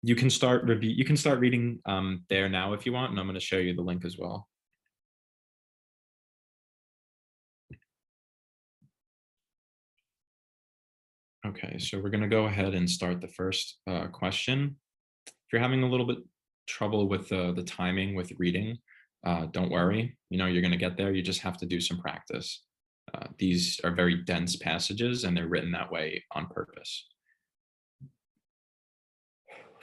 You can start reading there now if you want, and I'm going to show you the link as well. Okay, so we're going to go ahead and start the first question. If you're having a little bit trouble with the timing with reading, don't worry. You're going to get there. You just have to do some practice. These are very dense passages, and they're written that way on purpose.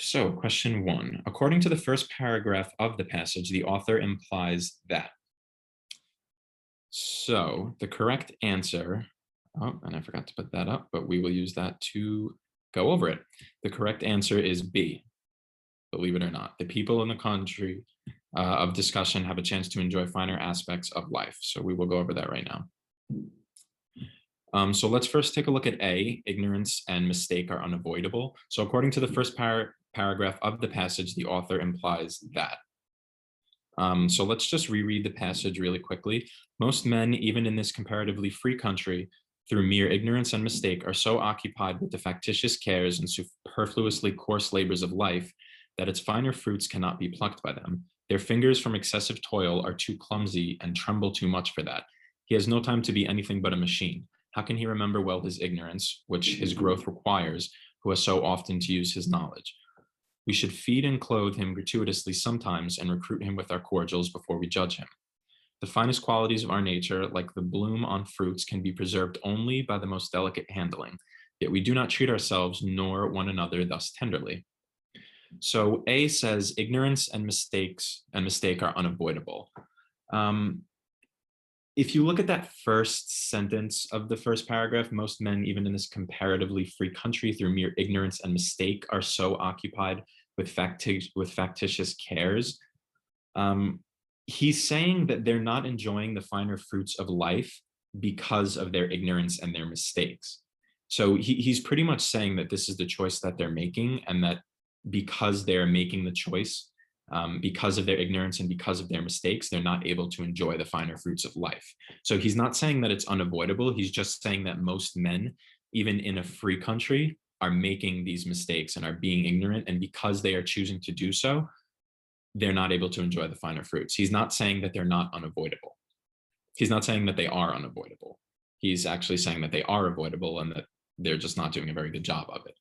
So, question 1. According to the first paragraph of the passage, the author implies that. So, the correct answer, and I forgot to put that up, but we will use that to go over it. The correct answer is B. Believe it or not, the people in the country of discussion have a chance to enjoy finer aspects of life. So we will go over that right now. So let's first take a look at A. Ignorance and mistake are unavoidable. So according to the first paragraph of the passage, the author implies that. So let's just reread the passage really quickly. Most men, even in this comparatively free country, through mere ignorance and mistake, are so occupied with the factitious cares and superfluously coarse labors of life that its finer fruits cannot be plucked by them. Their fingers from excessive toil are too clumsy and tremble too much for that. He has no time to be anything but a machine. How can he remember well his ignorance, which his growth requires, who has so often to use his knowledge? We should feed and clothe him gratuitously sometimes and recruit him with our cordials before we judge him. The finest qualities of our nature, like the bloom on fruits, can be preserved only by the most delicate handling, yet we do not treat ourselves nor one another thus tenderly. So A says ignorance and mistake are unavoidable. If you look at that first sentence of the first paragraph, most men, even in this comparatively free country, through mere ignorance and mistake, are so occupied with factitious cares. He's saying that they're not enjoying the finer fruits of life because of their ignorance and their mistakes. So he's pretty much saying that this is the choice that they're making, and that because they're making the choice, because of their ignorance and because of their mistakes, they're not able to enjoy the finer fruits of life. So he's not saying that it's unavoidable. He's just saying that most men, even in a free country, are making these mistakes and are being ignorant. And because they are choosing to do so, they're not able to enjoy the finer fruits. He's not saying that they're not unavoidable. He's not saying that they are unavoidable. He's actually saying that they are avoidable and that they're just not doing a very good job of it.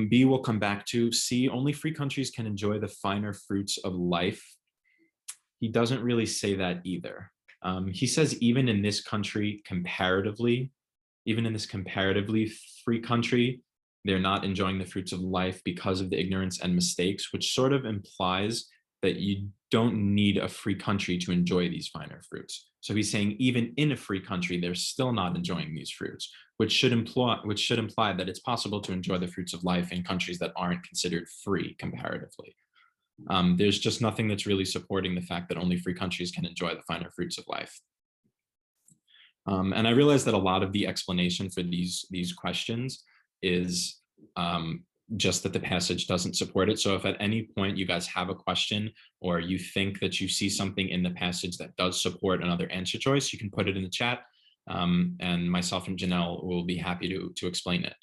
B we'll come back to. C, only free countries can enjoy the finer fruits of life. He doesn't really say that either. He says even in this country, comparatively free country, they're not enjoying the fruits of life because of the ignorance and mistakes, which sort of implies that you don't need a free country to enjoy these finer fruits. So he's saying even in a free country, they're still not enjoying these fruits, which should imply that it's possible to enjoy the fruits of life in countries that aren't considered free comparatively. There's just nothing that's really supporting the fact that only free countries can enjoy the finer fruits of life. And I realize that a lot of the explanation for these questions is just that the passage doesn't support it. So if at any point you guys have a question or you think that you see something in the passage that does support another answer choice, you can put it in the chat, and myself and Janelle will be happy to explain it.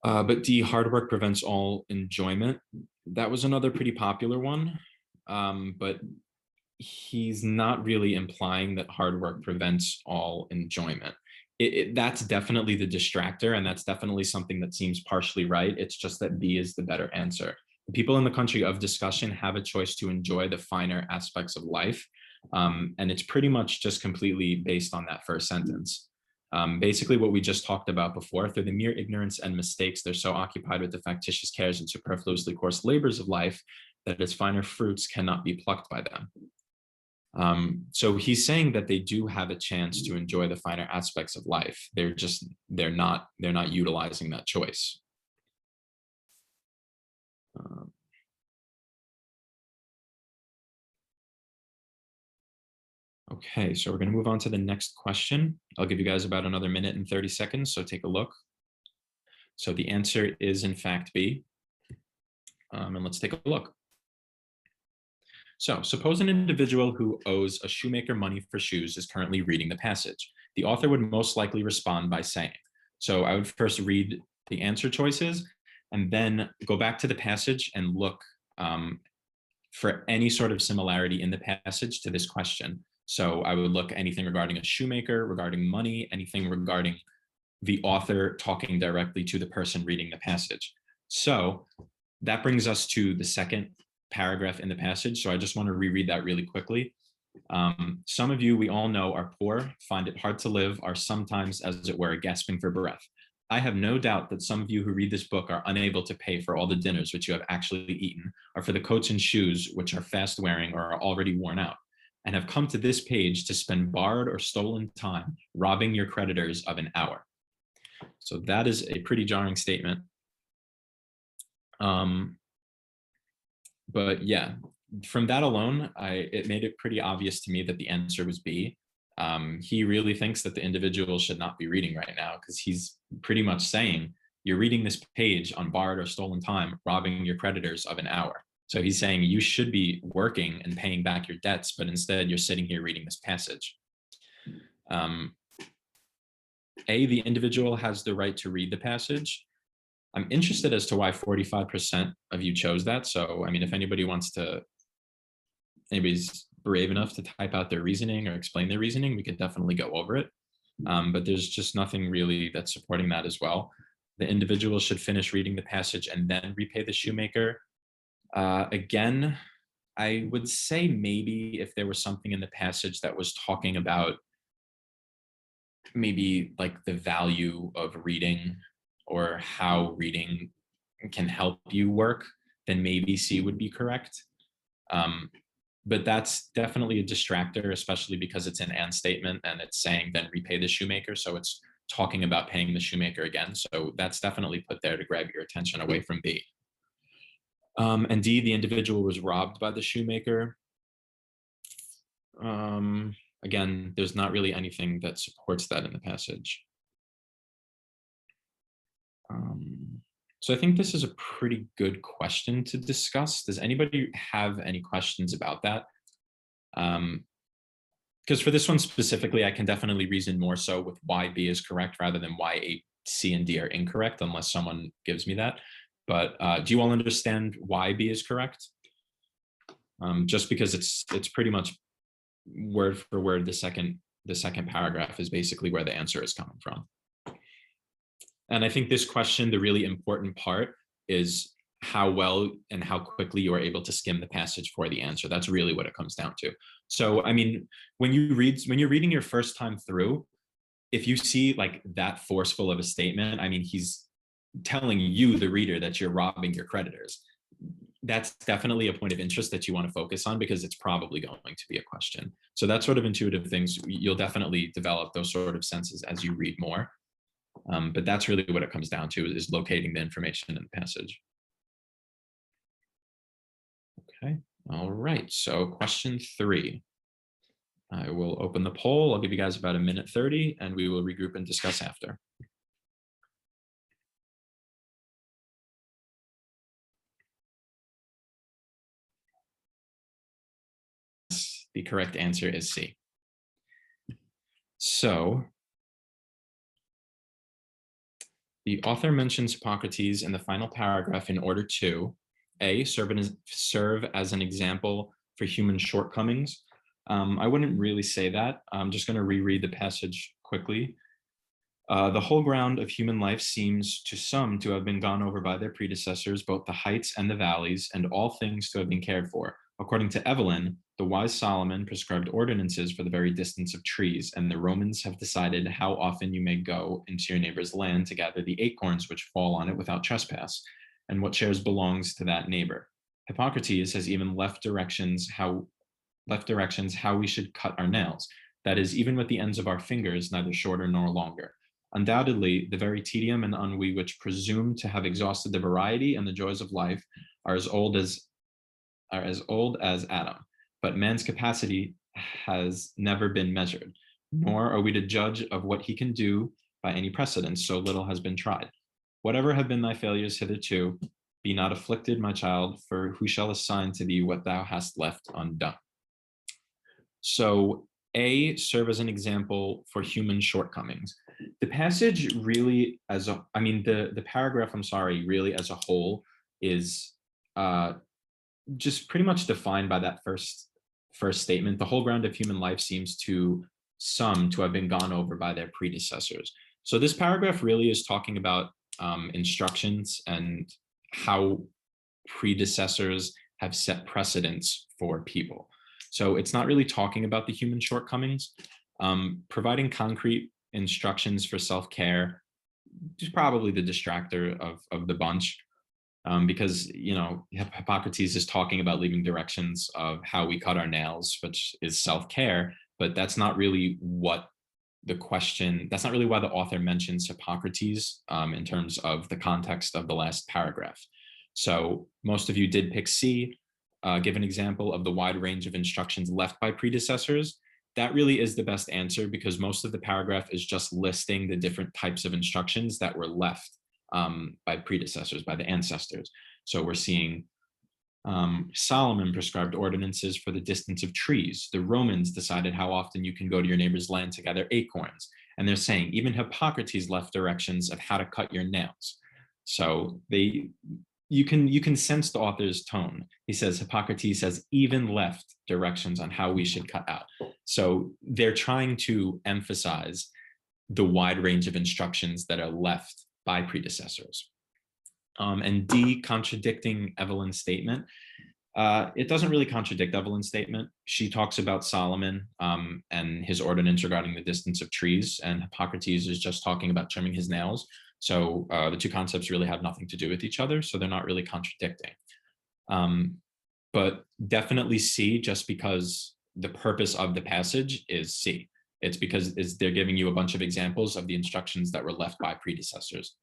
But D, hard work prevents all enjoyment. That was another pretty popular one, but he's not really implying that hard work prevents all enjoyment. That's definitely the distractor, and that's definitely something that seems partially right. It's just that B is the better answer. The people in the country of discussion have a choice to enjoy the finer aspects of life, and it's pretty much just completely based on that first sentence. Basically what we just talked about before, through the mere ignorance and mistakes, they're so occupied with the factitious cares and superfluously coarse labors of life that its finer fruits cannot be plucked by them. So he's saying that they do have a chance to enjoy the finer aspects of life. They're not utilizing that choice. Okay, so we're going to move on to the next question. I'll give you guys about another minute and 30 seconds, so take a look. So the answer is in fact B. And let's take a look. So suppose an individual who owes a shoemaker money for shoes is currently reading the passage. The author would most likely respond by saying, so I would first read the answer choices, and then go back to the passage and look for any sort of similarity in the passage to this question. So I would look anything regarding a shoemaker, regarding money, anything regarding the author talking directly to the person reading the passage. So that brings us to the second paragraph in the passage. So I just want to reread that really quickly. Some of you, we all know, are poor, find it hard to live, are sometimes, as it were, gasping for breath. I have no doubt that some of you who read this book are unable to pay for all the dinners which you have actually eaten, or for the coats and shoes which are fast wearing or are already worn out, and have come to this page to spend borrowed or stolen time robbing your creditors of an hour. So that is a pretty jarring statement. But yeah, from that alone, it made it pretty obvious to me that the answer was B. He really thinks that the individual should not be reading right now, because he's pretty much saying, you're reading this page on borrowed or stolen time, robbing your creditors of an hour. So he's saying you should be working and paying back your debts, but instead you're sitting here reading this passage. The individual has the right to read the passage. I'm interested as to why 45% of you chose that. So, I mean, if anybody's brave enough to type out their reasoning or explain their reasoning, we could definitely go over it. But there's just nothing really that's supporting that as well. The individual should finish reading the passage and then repay the shoemaker. Again, I would say maybe if there was something in the passage that was talking about maybe like the value of reading or how reading can help you work, then maybe C would be correct. But that's definitely a distractor, especially because it's an and statement and it's saying then repay the shoemaker. So it's talking about paying the shoemaker again. So that's definitely put there to grab your attention away from B. And D, the individual was robbed by the shoemaker. Again, there's not really anything that supports that in the passage. So I think this is a pretty good question to discuss. Does anybody have any questions about that? Because for this one specifically, I can definitely reason more so with why B is correct rather than why A, C, and D are incorrect, unless someone gives me that. But do you all understand why B is correct? Just because it's pretty much word for word, the second paragraph is basically where the answer is coming from. And I think this question, the really important part is how well and how quickly you are able to skim the passage for the answer. That's really what it comes down to. So, I mean, when you're reading your first time through, if you see like that forceful of a statement, I mean, he's telling you, the reader, that you're robbing your creditors. That's definitely a point of interest that you want to focus on, because it's probably going to be a question. So that sort of intuitive things, you'll definitely develop those sort of senses as you read more. But that's really what it comes down to, is locating the information in the passage. Okay, all right, so question 3. I will open the poll. I'll give you guys about 1:30, and we will regroup and discuss after. The correct answer is C. So the author mentions Hippocrates in the final paragraph in order to A, serve as an example for human shortcomings. I wouldn't really say that. I'm just going to reread the passage quickly. The whole ground of human life seems to some to have been gone over by their predecessors, both the heights and the valleys, and all things to have been cared for. According to Evelyn, the wise Solomon prescribed ordinances for the very distance of trees, and the Romans have decided how often you may go into your neighbor's land to gather the acorns which fall on it without trespass, and what shares belongs to that neighbor. Hippocrates has even left directions how we should cut our nails, that is, even with the ends of our fingers, neither shorter nor longer. Undoubtedly, the very tedium and ennui which presume to have exhausted the variety and the joys of life are as old as Adam, but man's capacity has never been measured, nor are we to judge of what he can do by any precedence, so little has been tried. Whatever have been thy failures hitherto, be not afflicted, my child, for who shall assign to thee what thou hast left undone? So A, serve as an example for human shortcomings. The passage really, I mean, the paragraph, I'm sorry, really as a whole is uh, just pretty much defined by that first statement. The whole ground of human life seems to some to have been gone over by their predecessors. So this paragraph really is talking about instructions and how predecessors have set precedents for people. So it's not really talking about the human shortcomings. Providing concrete instructions for self-care is probably the distractor of the bunch, because Hippocrates is talking about leaving directions of how we cut our nails, which is self-care, but that's not really what the question, that's not really why the author mentions Hippocrates in terms of the context of the last paragraph. So most of you did pick C, give an example of the wide range of instructions left by predecessors. That really is the best answer because most of the paragraph is just listing the different types of instructions that were left by predecessors, by the ancestors. So we're seeing Solomon prescribed ordinances for the distance of trees. The Romans decided how often you can go to your neighbor's land to gather acorns. And they're saying even Hippocrates left directions of how to cut your nails. So you can sense the author's tone. He says Hippocrates has even left directions on how we should cut out. So they're trying to emphasize the wide range of instructions that are left by predecessors. And D, contradicting Evelyn's statement. It doesn't really contradict Evelyn's statement. She talks about Solomon and his ordinance regarding the distance of trees, and Hippocrates is just talking about trimming his nails. So the two concepts really have nothing to do with each other, so they're not really contradicting. But definitely C, just because the purpose of the passage is C. It's because they're giving you a bunch of examples of the instructions that were left by predecessors.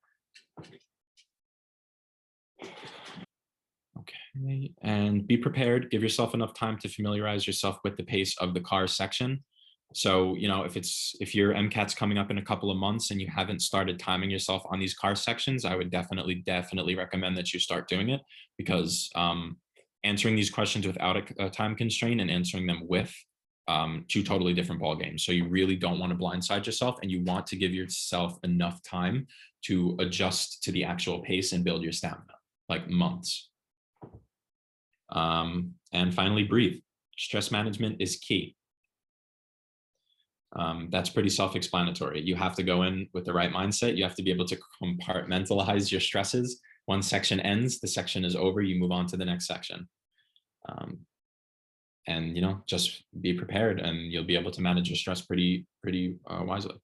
Okay, and be prepared. Give yourself enough time to familiarize yourself with the pace of the car section. So, if your MCAT's coming up in a couple of months and you haven't started timing yourself on these car sections, I would definitely recommend that you start doing it because answering these questions without a time constraint and answering them with two totally different ball games. So you really don't want to blindside yourself and you want to give yourself enough time to adjust to the actual pace and build your stamina, like months. And finally, breathe. Stress management is key. That's pretty self-explanatory. You have to go in with the right mindset. You have to be able to compartmentalize your stresses. One section ends, the section is over, you move on to the next section. And just be prepared and you'll be able to manage your stress pretty wisely.